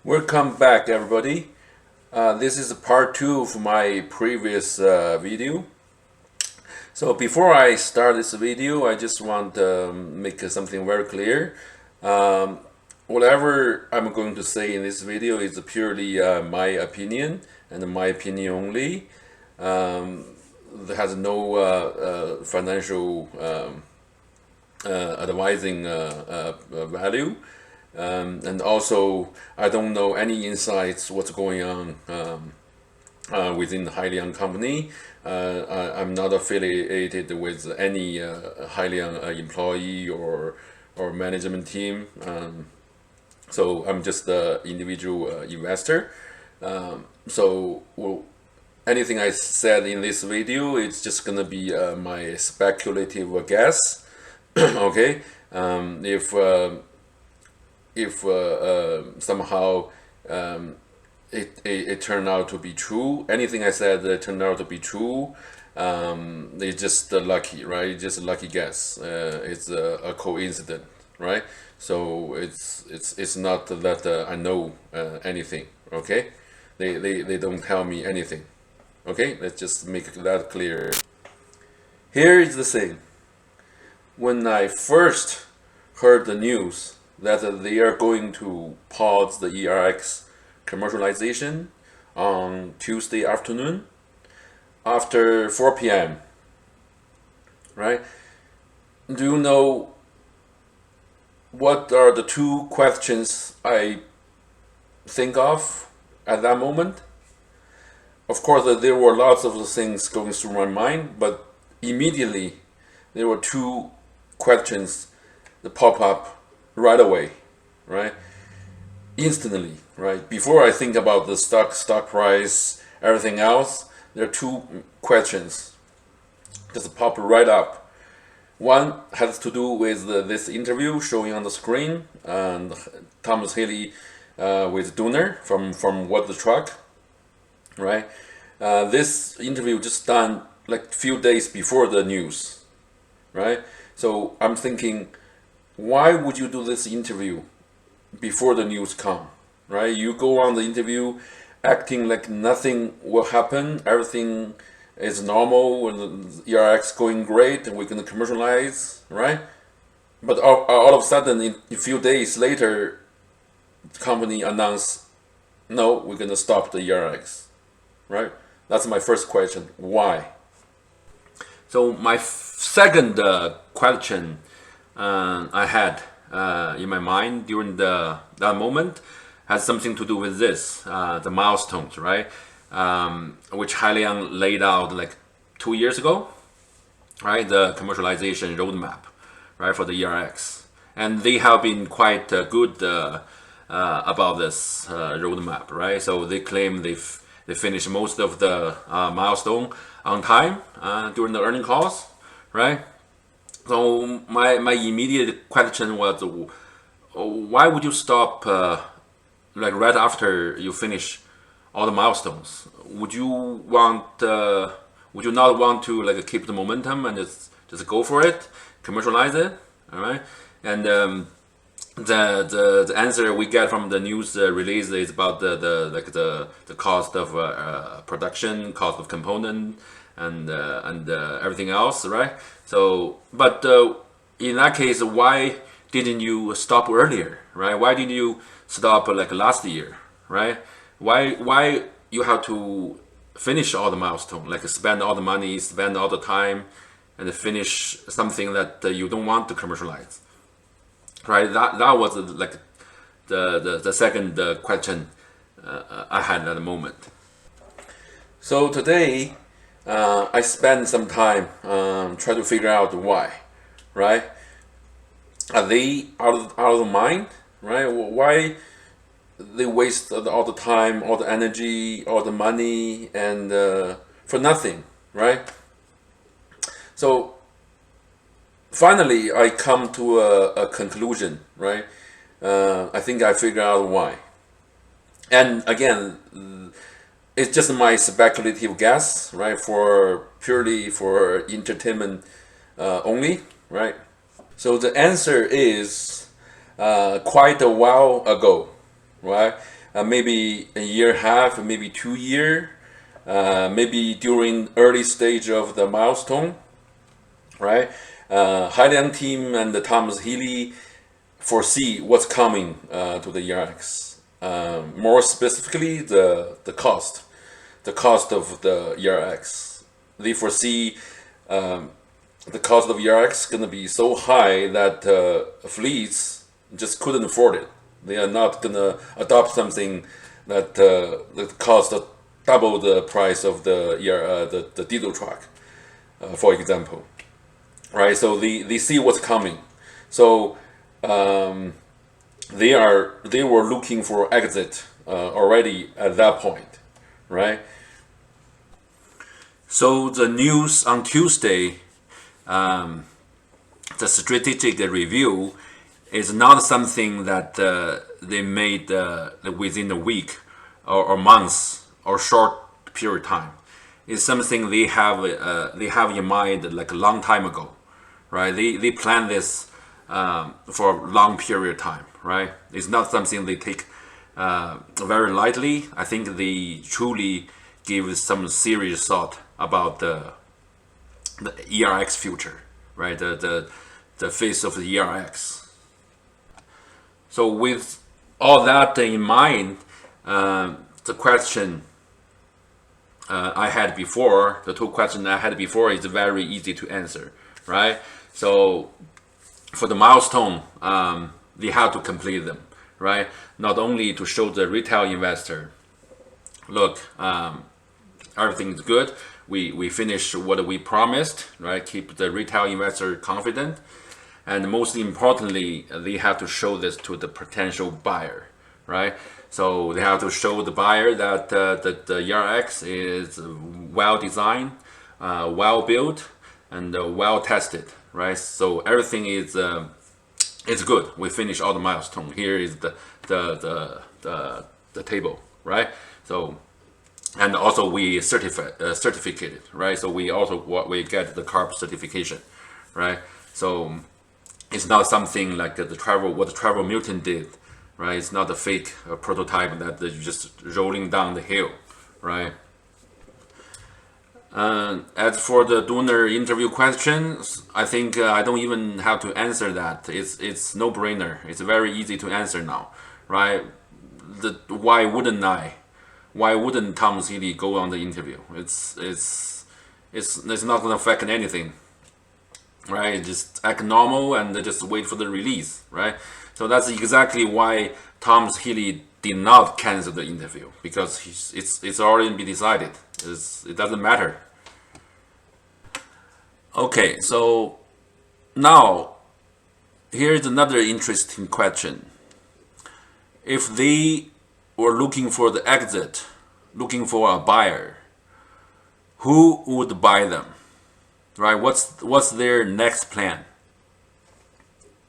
Welcome back, everybody. This is part two of my previous video. So before I start this video, I just want to make something very clear. Um, Whatever I'm going to say in this video is purely my opinion and my opinion only. There has no financial advising value. And also, I don't know any insights what's going on within the Hyliion company. I'm not affiliated with any Hyliion employee or management team. So I'm just an individual investor. So anything I said in this video, it's just gonna be my speculative guess. Okay, if somehow it turned out to be true, anything I said turned out to be true, it's just lucky, right? Just a lucky guess. It's a coincidence, right? So it's not that I know anything. Okay, they don't tell me anything. Okay, let's just make that clear. Here is the thing. When I first heard the news that they are going to pause the ERX commercialization on Tuesday afternoon after 4 p.m., right? Do you know what are the two questions I think of at that moment? Of course, there were lots of things going through my mind, but immediately there were two questions that pop up right away, right? Instantly, right? Before I think about the stock price, everything else, there are two questions just pop right up. One has to do with this interview showing on the screen, and Thomas Haley with Dooner from What the Truck, right? This interview just done like few days before the news, right? So I'm thinking, why would you do this interview before the news come, right? You go on the interview acting like nothing will happen, everything is normal, and ERX going great, and we're gonna commercialize, right? But all of a sudden, in a few days later, the company announced, no, we're gonna stop the ERX, right? That's my first question. Why? So my second question I had in my mind during that moment has something to do with this, the milestones, right? Which Hyliion laid out like 2 years ago, right? The commercialization roadmap, right, for the ERX, and they have been quite good about this roadmap, right? So they claim they finished most of the milestone on time during the earning calls, right? So my immediate question was, why would you stop like right after you finish all the milestones? Would you would you not want to like keep the momentum and just go for it, commercialize it, all right? And the answer we get from the news release is about the cost of production, cost of component, and everything else, right? So, but in that case, why didn't you stop earlier, right? Why didn't you stop like last year, right? Why you have to finish all the milestone, like spend all the money, spend all the time, and finish something that you don't want to commercialize, right? That was like the second question I had at the moment. So today, I spend some time trying to figure out why, right? Are they out of mind, right? Why they waste all the time, all the energy, all the money, and for nothing, right? So finally, I come to a conclusion, right? I think I figured out why. And again, it's just my speculative guess, right? For purely for entertainment only, right? So the answer is quite a while ago, right? maybe a year and a half, maybe 2 year, maybe during early stage of the milestone, right? Hyliion team and the Thomas Healy foresee what's coming to the ERX. More specifically, the cost of the ERX. They foresee the cost of ERX going to be so high that fleets just couldn't afford it. They are not going to adopt something that cost double the price of the diesel truck, for example, right? So they see what's coming. So they were looking for exit already at that point, right? So the news on Tuesday, the strategic review is not something that they made within a week or months or short period of time. It's something they have in mind like a long time ago, right? They plan this for a long period of time, right? It's not something they take very lightly. I think they truly give some serious thought about the ERX future, right? The face of the ERX. So with all that in mind, the question I had before, the two questions I had before is very easy to answer, right? So for the milestone, they have to complete them, right? Not only to show the retail investor, look, everything is good. We finished what we promised, right? Keep the retail investor confident. And most importantly, they have to show this to the potential buyer, right? So they have to show the buyer that the ERX is well designed, well built, and well tested, right? So everything is good. We finished all the milestones. Here is the table, right? So, and also we certificated, right? So we get the CARB certification, right? So it's not something like what the Travel Mutant did, right? It's not a fake prototype that you're just rolling down the hill, right? As for the donor interview questions, I think I don't even have to answer that. It's no brainer. It's very easy to answer now, right? Why wouldn't I? Why wouldn't Thomas Healy go on the interview? It's not gonna affect anything, right? Just act normal and just wait for the release, right? So that's exactly why Thomas Healy did not cancel the interview, because it's already been decided. It doesn't matter. Okay, so now here's another interesting question. If they were looking for the exit, looking for a buyer, who would buy them, right? What's their next plan?